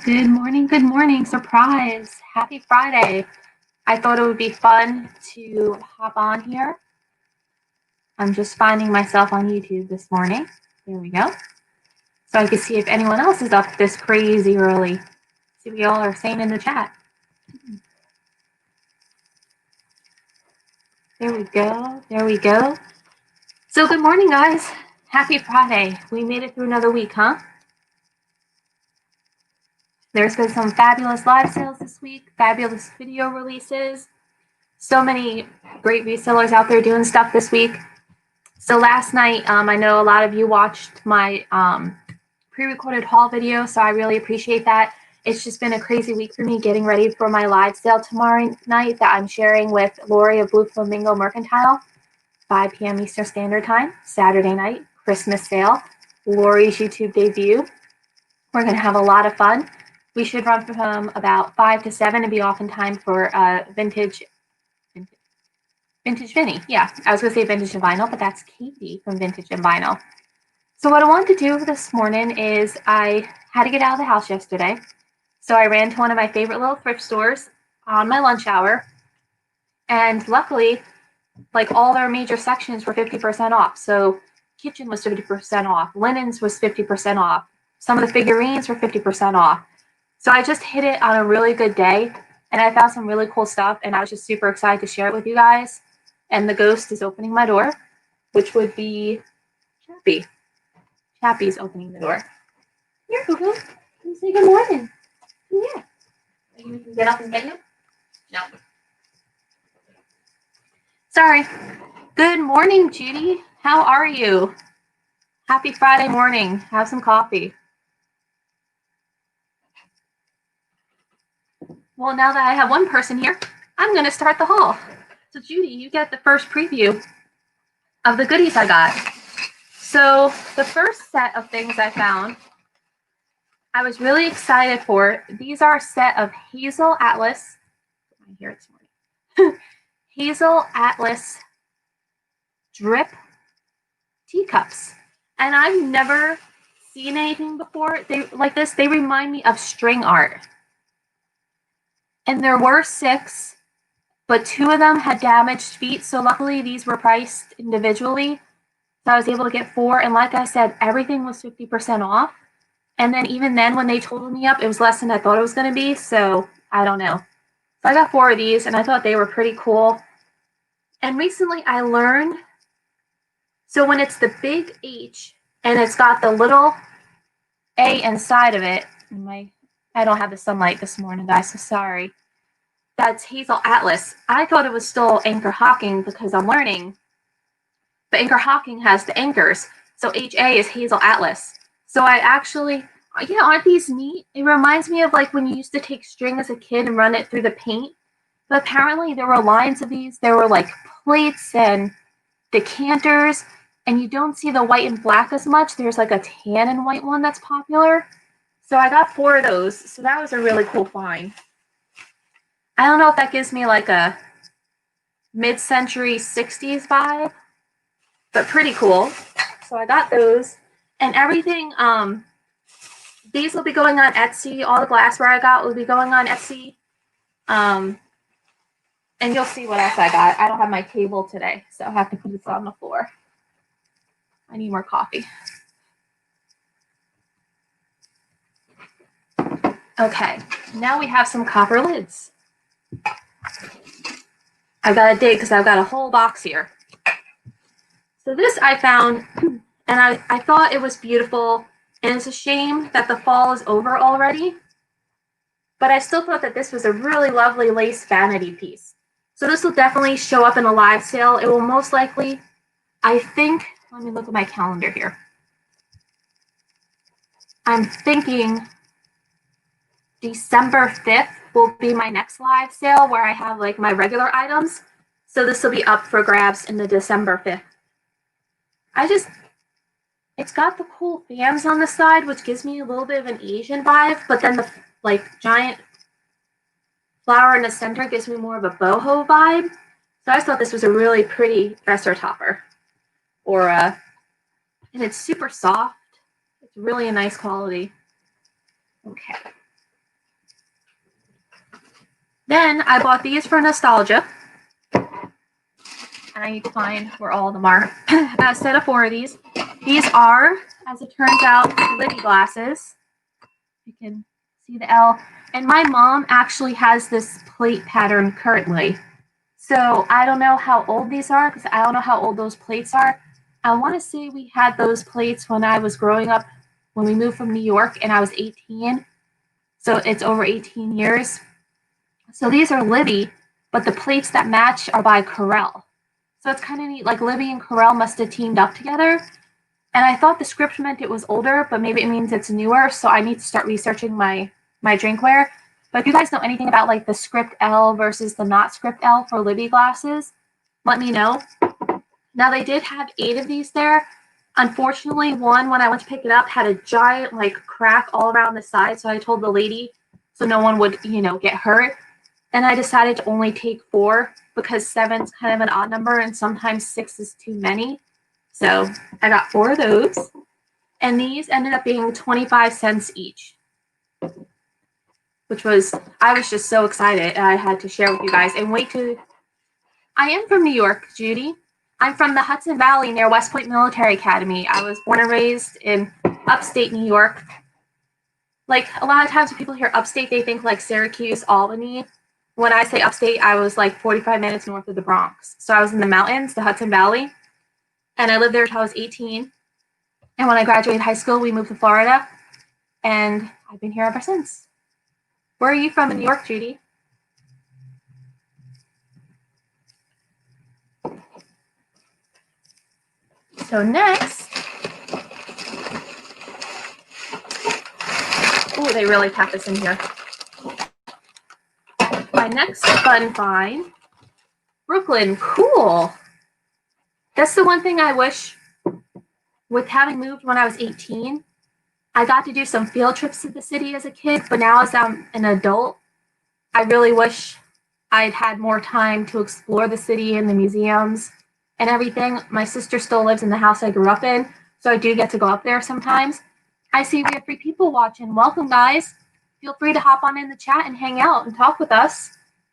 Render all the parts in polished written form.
Good morning, surprise. Happy Friday. I thought it would be fun to hop on here. I'm just finding myself on YouTube this morning. There we go. So I can see if anyone else is up this crazy early. See what y'all are saying in the chat. There we go. There we go. So good morning, guys. Happy Friday. We made it through another week, huh? There's been some fabulous live sales this week, fabulous video releases. So many great resellers out there doing stuff this week. So last night, I know a lot of you watched my pre-recorded haul video, so I really appreciate that. It's just been a crazy week for me getting ready for my live sale tomorrow night that I'm sharing with Lori of Blue Flamingo Mercantile, 5 p.m. Eastern Standard Time, Saturday night, Christmas sale, Lori's YouTube debut. We're going to have a lot of fun. We should run from about 5 to 7 and be off in time for Vintage Vinny. Yeah, I was going to say Vintage and Vinyl, but that's Katie from Vintage and Vinyl. So what I wanted to do this morning is I had to get out of the house yesterday. So I ran to one of my favorite little thrift stores on my lunch hour. And luckily, like all their major sections were 50% off. So kitchen was 50% off. Linens was 50% off. Some of the figurines were 50% off. So I just hit it on a really good day. And I found some really cool stuff. And I was just super excited to share it with you guys. And the ghost is opening my door, which would be Chappie. Chappie's opening the door. Here, Google. Can you say good morning? Yeah. You can get up and get him? No. Sorry. Good morning, Judy. How are you? Happy Friday morning. Have some coffee. Well, now that I have one person here, I'm going to start the haul. So, Judy, you get the first preview of the goodies I got. So, the first set of things I found, I was really excited for. These are a set of Hazel Atlas. I hear it this morning. Hazel Atlas drip teacups. And I've never seen anything before like this. They remind me of string art. And there were 6, but 2 of them had damaged feet. So luckily these were priced individually. So I was able to get 4. And like I said, everything was 50% off. And then even then when they totaled me up, it was less than I thought it was going to be. So I don't know. So I got 4 of these and I thought they were pretty cool. And recently I learned, so when it's the big H and it's got the little A inside of it, I don't have the sunlight this morning, guys, so sorry. That's Hazel Atlas. I thought it was still Anchor Hocking because I'm learning. But Anchor Hocking has the anchors. So HA is Hazel Atlas. So I actually, yeah, aren't these neat? It reminds me of like when you used to take string as a kid and run it through the paint. But apparently there were lines of these. There were like plates and decanters. And you don't see the white and black as much. There's like a tan and white one that's popular. So I got 4 of those. So that was a really cool find. I don't know if that gives me like a mid-century 60s vibe, but pretty cool. So I got those. And everything, these will be going on Etsy. All the glassware I got will be going on Etsy. And you'll see what else I got. I don't have my table today, so I'll have to put this on the floor. I need more coffee. Okay, now we have some copper lids. I've got to dig because I've got a whole box here. So this I found, and I thought it was beautiful, and it's a shame that the fall is over already, but I still thought that this was a really lovely lace vanity piece. So this will definitely show up in a live sale. It will most likely, I think, let me look at my calendar here. I'm thinking December 5th will be my next live sale where I have like my regular items. So this will be up for grabs in the December 5th. It's got the cool fans on the side, which gives me a little bit of an Asian vibe, but then the like giant flower in the center gives me more of a boho vibe. So I just thought this was a really pretty dresser topper. And it's super soft. It's really a nice quality. Okay. Then I bought these for nostalgia. And I need to find where all of them are. A set of 4 of these. These are, as it turns out, Libby glasses. You can see the L. And my mom actually has this plate pattern currently. So I don't know how old these are because I don't know how old those plates are. I want to say we had those plates when I was growing up, when we moved from New York and I was 18. So it's over 18 years. So these are Libby, but the plates that match are by Corel. So it's kind of neat. Like Libby and Corel must have teamed up together. And I thought the script meant it was older, but maybe it means it's newer. So I need to start researching my drinkware. But if you guys know anything about like the script L versus the not script L for Libby glasses, let me know. Now they did have 8 of these there. Unfortunately, one, when I went to pick it up, had a giant like crack all around the side. So I told the lady so no one would, get hurt. And I decided to only take 4 because 7's kind of an odd number and sometimes 6 is too many. So I got 4 of those. And these ended up being 25 cents each, which was, I was just so excited. I had to share with you guys. And I am from New York, Judy. I'm from the Hudson Valley near West Point Military Academy. I was born and raised in upstate New York. Like a lot of times when people hear upstate, they think like Syracuse, Albany. When I say upstate, I was like 45 minutes north of the Bronx. So I was in the mountains, the Hudson Valley, and I lived there until I was 18. And when I graduated high school, we moved to Florida, and I've been here ever since. Where are you from in New York, Judy? So next, oh, they really packed this in here. My next fun find, Brooklyn, cool. That's the one thing I wish, with having moved when I was 18, I got to do some field trips to the city as a kid, but now as I'm an adult, I really wish I'd had more time to explore the city and the museums and everything. My sister still lives in the house I grew up in, so I do get to go up there sometimes. I see we have 3 people watching. Welcome, guys. Feel free to hop on in the chat and hang out and talk with us,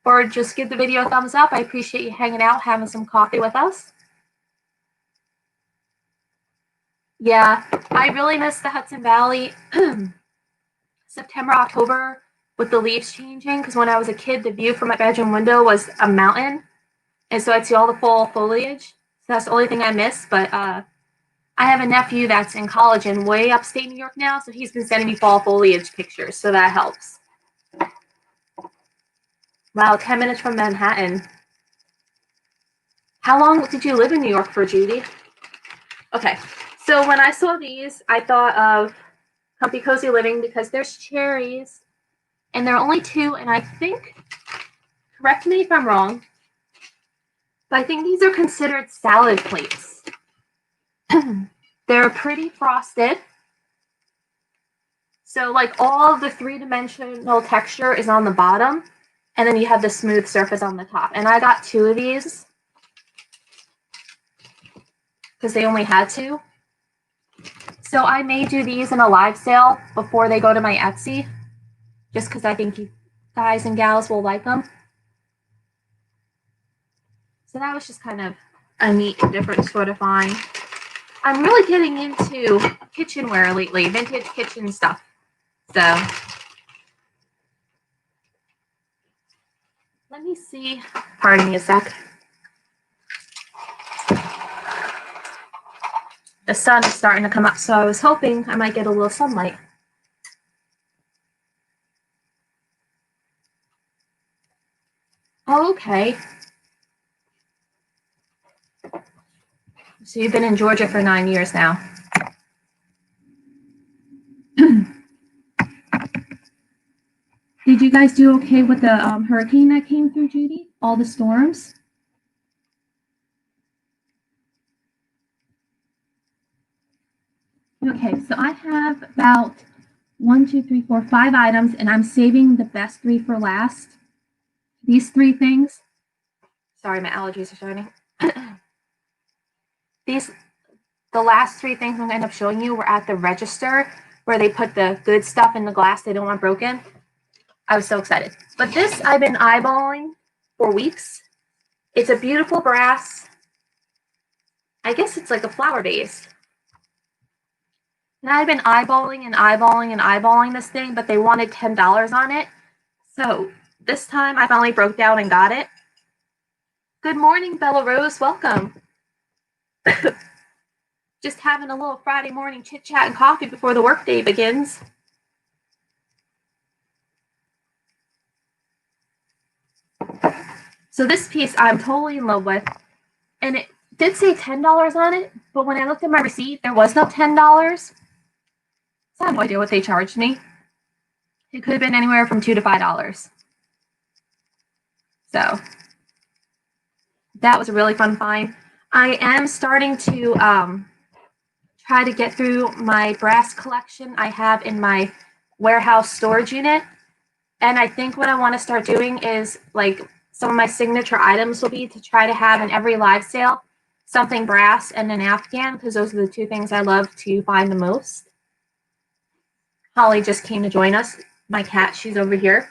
or just give the video a thumbs up. I appreciate you hanging out, having some coffee with us. Yeah, I really miss the Hudson Valley. September, October, with the leaves changing, because when I was a kid, the view from my bedroom window was a mountain, and so I'd see all the fall foliage. So that's the only thing I miss. But I have a nephew that's in college in way upstate New York now, so he's been sending me fall foliage pictures, so that helps. Wow, 10 minutes from Manhattan. How long did you live in New York for, Judy? Okay, so when I saw these, I thought of Comfy Cozy Living because there's cherries, and there are only 2, and I think, correct me if I'm wrong, but I think these are considered salad plates. They're pretty frosted. So like all of the 3-dimensional texture is on the bottom, and then you have the smooth surface on the top. And I got 2 of these because they only had 2. So I may do these in a live sale before they go to my Etsy, just because I think you guys and gals will like them. So that was just kind of a neat, different sort of find. I'm really getting into kitchenware lately, vintage kitchen stuff. So let me see. Pardon me a sec. The sun is starting to come up, so I was hoping I might get a little sunlight. Oh, okay. So you've been in Georgia for 9 years now. Did you guys do okay with the hurricane that came through, Judy? All the storms? Okay, so I have about 1, 2, 3, 4, 5 items, and I'm saving the best 3 for last. These 3 things. Sorry, my allergies are starting. The last 3 things I'm going to end up showing you were at the register where they put the good stuff in the glass they don't want broken. I was so excited. But this I've been eyeballing for weeks. It's a beautiful brass. I guess it's like a flower base. And I've been eyeballing and eyeballing and eyeballing this thing, but they wanted $10 on it. So this time I finally broke down and got it. Good morning, Bella Rose. Welcome. Just having a little Friday morning chit chat and coffee before the workday begins. So this piece I'm totally in love with. And it did say $10 on it, but when I looked at my receipt, there was no $10. So I have no idea what they charged me. It could have been anywhere from $2 to $5. So that was a really fun find. I am starting to try to get through my brass collection I have in my warehouse storage unit. And I think what I want to start doing is, like, some of my signature items will be to try to have in every live sale something brass and an Afghan, because those are the two things I love to find the most. Holly just came to join us. My cat, she's over here.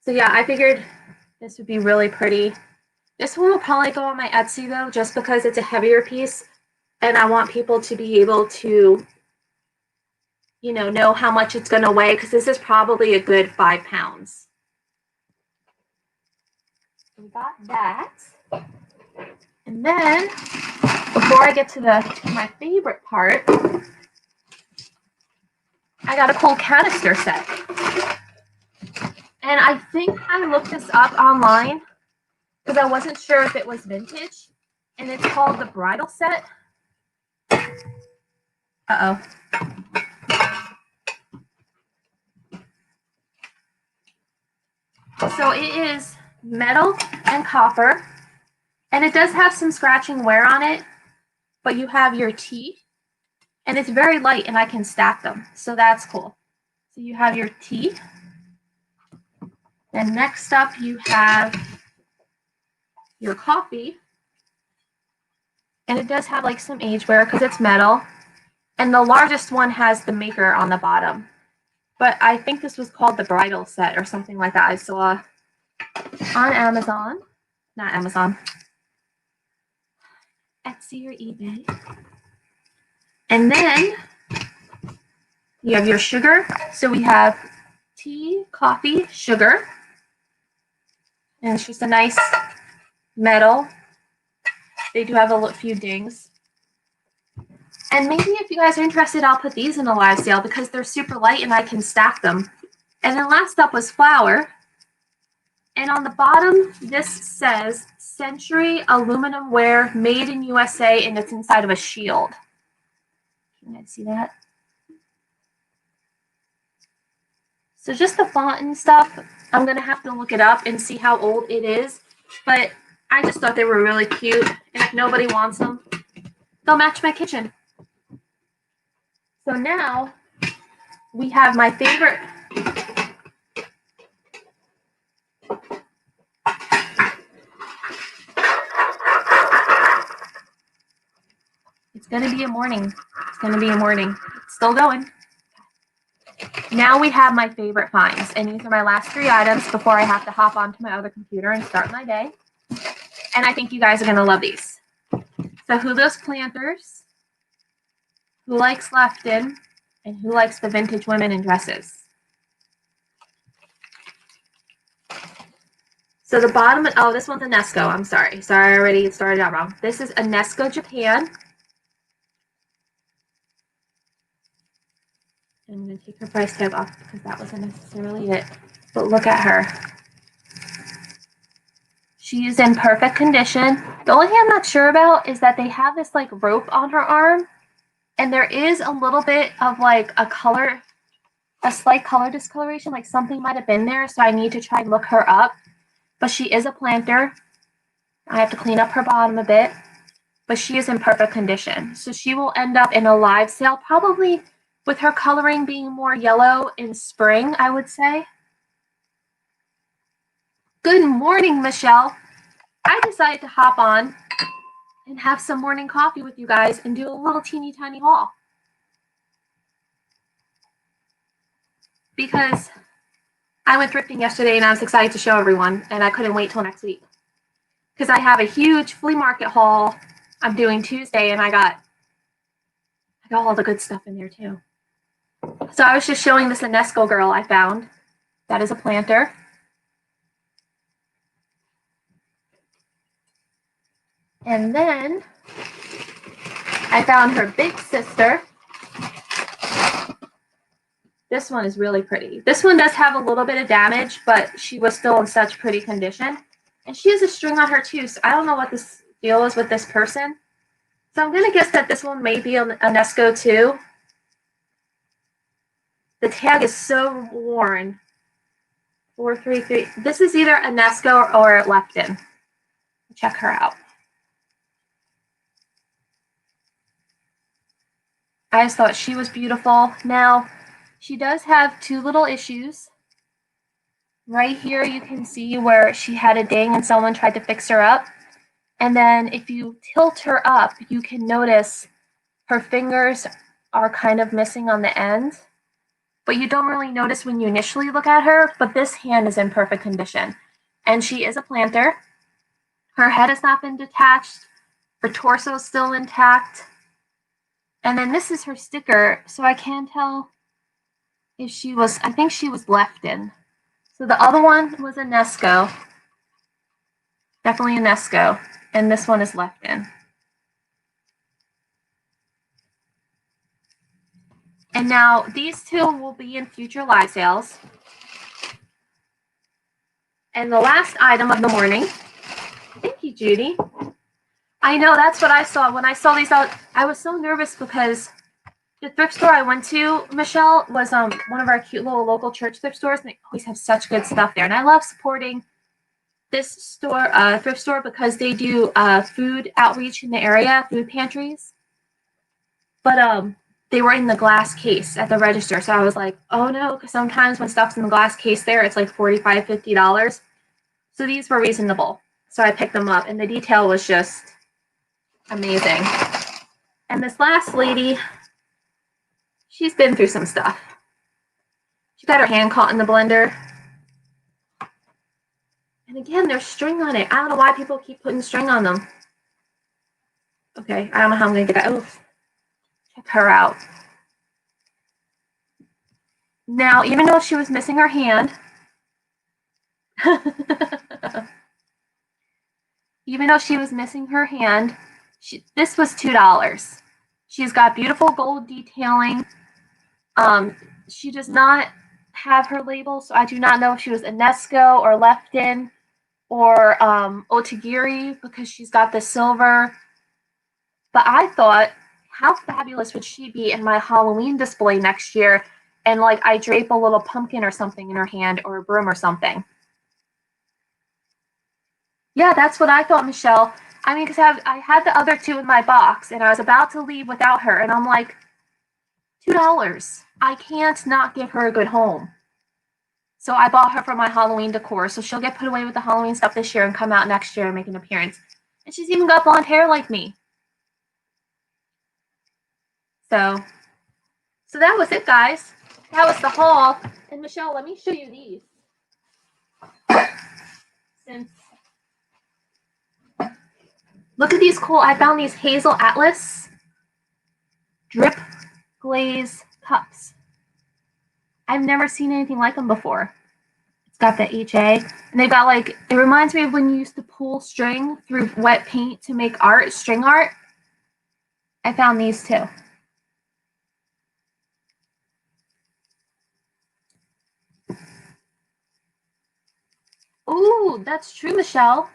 So yeah, I figured this would be really pretty. This one will probably go on my Etsy though, just because it's a heavier piece and I want people to be able to, you know how much it's going to weigh, because this is probably a good 5 pounds. We got that. And then, before I get to my favorite part, I got a cool canister set. And I think I looked this up online because I wasn't sure if it was vintage. And it's called the Bridal Set. Uh-oh. So it is metal and copper. And it does have some scratching wear on it. But you have your tea. And it's very light and I can stack them. So that's cool. So you have your tea. Then next up you have your coffee. And it does have like some age wear because it's metal. And the largest one has the maker on the bottom. But I think this was called the Bridal Set or something like that. I saw on Amazon. Not Amazon. Etsy or eBay. And then you have your sugar. So we have tea, coffee, sugar. And it's just a nice metal. They do have a few dings. And maybe if you guys are interested, I'll put these in a live sale because they're super light and I can stack them. And then last up was flour. And on the bottom, this says Century Aluminum Ware, made in USA, and it's inside of a shield. Can you guys see that? So just the font and stuff, I'm going to have to look it up and see how old it is. But I just thought they were really cute. And if nobody wants them, they'll match my kitchen. So now we have my favorite. It's going to be a morning. It's going to be a morning. It's still going. Now we have my favorite finds. And these are my last 3 items before I have to hop onto my other computer and start my day. And I think you guys are going to love these. So who those planters? Who likes Lefton? And who likes the vintage women in dresses? So the bottom, oh, this one's a Nesco. I'm sorry. Sorry, I already started out wrong. This is a Nesco Japan. I'm going to take her price tag off because that wasn't necessarily it. But look at her. She is in perfect condition. The only thing I'm not sure about is that they have this like rope on her arm. And there is a little bit of like a slight color discoloration, like something might have been there. So I need to try and look her up. But she is a planter. I have to clean up her bottom a bit. But she is in perfect condition. So she will end up in a live sale, probably with her coloring being more yellow in spring, I would say. Good morning, Michelle. I decided to hop on and have some morning coffee with you guys and do a little teeny tiny haul. Because I went thrifting yesterday and I was excited to show everyone, and I couldn't wait till next week because I have a huge flea market haul I'm doing Tuesday, and I got all the good stuff in there too. So I was just showing this Enesco girl I found. That is a planter. And then I found her big sister. This one is really pretty. This one does have a little bit of damage, but she was still in such pretty condition. And she has a string on her too, so I don't know what this deal is with this person. So I'm going to guess that this one may be an Enesco too. The tag is so worn. 433. This is either Enesco or Lepton. Check her out. I just thought she was beautiful. Now, she does have two little issues. Right here, you can see where she had a ding and someone tried to fix her up. And then if you tilt her up, you can notice her fingers are kind of missing on the end. But you don't really notice when you initially look at her, but this hand is in perfect condition. And she is a planter. Her head has not been detached. Her torso is still intact. And then this is her sticker, so I can't tell if she was, I think she was Lepton. So the other one was Enesco. Definitely Enesco. And this one is Lepton. And now these two will be in future live sales. And the last item of the morning. Thank you, Judy. I know, that's what I saw. When I saw these out, I was so nervous because the thrift store I went to, Michelle, was one of our cute little local church thrift stores, and they always have such good stuff there. And I love supporting this store, thrift store, because they do food outreach in the area, food pantries. But they were in the glass case at the register, so I was like, oh no, because sometimes when stuff's in the glass case there, it's like $45, $50. So these were reasonable. So I picked them up, and the detail was just amazing. And this last lady, she's been through some stuff. She got her hand caught in the blender. And again, there's string on it. I don't know why people keep putting string on them. Okay, I don't know how I'm going to get that. Oh, check her out. Now, even though she was missing her hand, even though she was missing her hand, this was $2. She's got beautiful gold detailing. She does not have her label, so I do not know if she was Enesco or Lepton or Otagiri, because she's got the silver. But I thought, how fabulous would she be in my Halloween display next year? And like I drape a little pumpkin or something in her hand, or a broom or something. Yeah, that's what I thought, Michelle. I mean, because I had the other two in my box, and I was about to leave without her, and I'm like, $2. I can't not give her a good home. So I bought her for my Halloween decor, so she'll get put away with the Halloween stuff this year and come out next year and make an appearance. And she's even got blonde hair like me. So that was it, guys. That was the haul. And Michelle, let me show you these. Look at these cool. I found these Hazel Atlas drip glaze cups. I've never seen anything like them before. It's got the HA, and they've got like, it reminds me of when you used to pull string through wet paint to make art, string art. I found these too. Ooh, that's true, Michelle.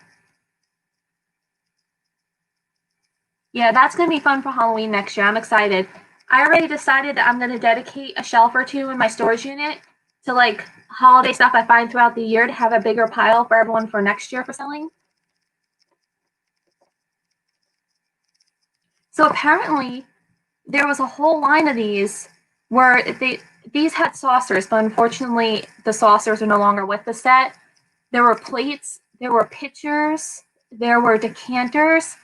Yeah, that's going to be fun for Halloween next year. I'm excited. I already decided that I'm going to dedicate a shelf or two in my storage unit to like holiday stuff I find throughout the year, to have a bigger pile for everyone for next year for selling. So apparently there was a whole line of these where these had saucers, but unfortunately the saucers are no longer with the set. There were plates, there were pitchers, there were decanters,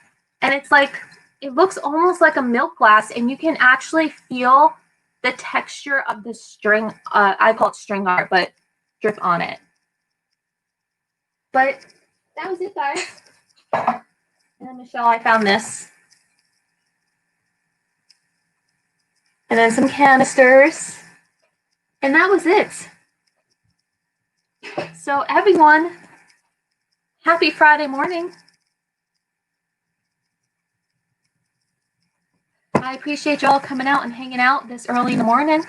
and it's like, it looks almost like a milk glass, and you can actually feel the texture of the string. I call it string art, but drip on it. But that was it, guys. And then Michelle, I found this. And then some canisters. And that was it. So everyone, happy Friday morning. I appreciate y'all coming out and hanging out this early in the morning.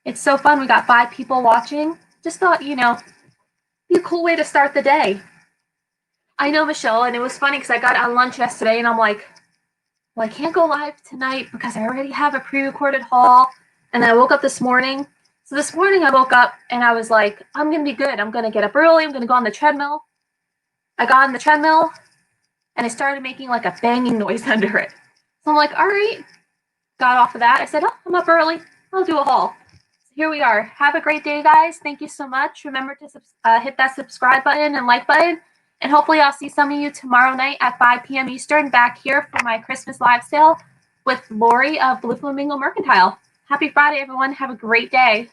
It's so fun. We got 5 people watching. Just thought, be a cool way to start the day. I know, Michelle, and it was funny because I got on lunch yesterday and I'm like, well, I can't go live tonight because I already have a pre-recorded haul. And then I woke up this morning. So this morning I woke up and I was like, I'm going to be good. I'm going to get up early. I'm going to go on the treadmill. I got on the treadmill and I started making like a banging noise under it. So I'm like, all right. Got off of that. I said, I'm up early. I'll do a haul. So here we are. Have a great day, guys. Thank you so much. Remember to hit that subscribe button and like button. And hopefully I'll see some of you tomorrow night at 5 p.m. Eastern back here for my Christmas live sale with Lori of Blue Flamingo Mercantile. Happy Friday, everyone. Have a great day.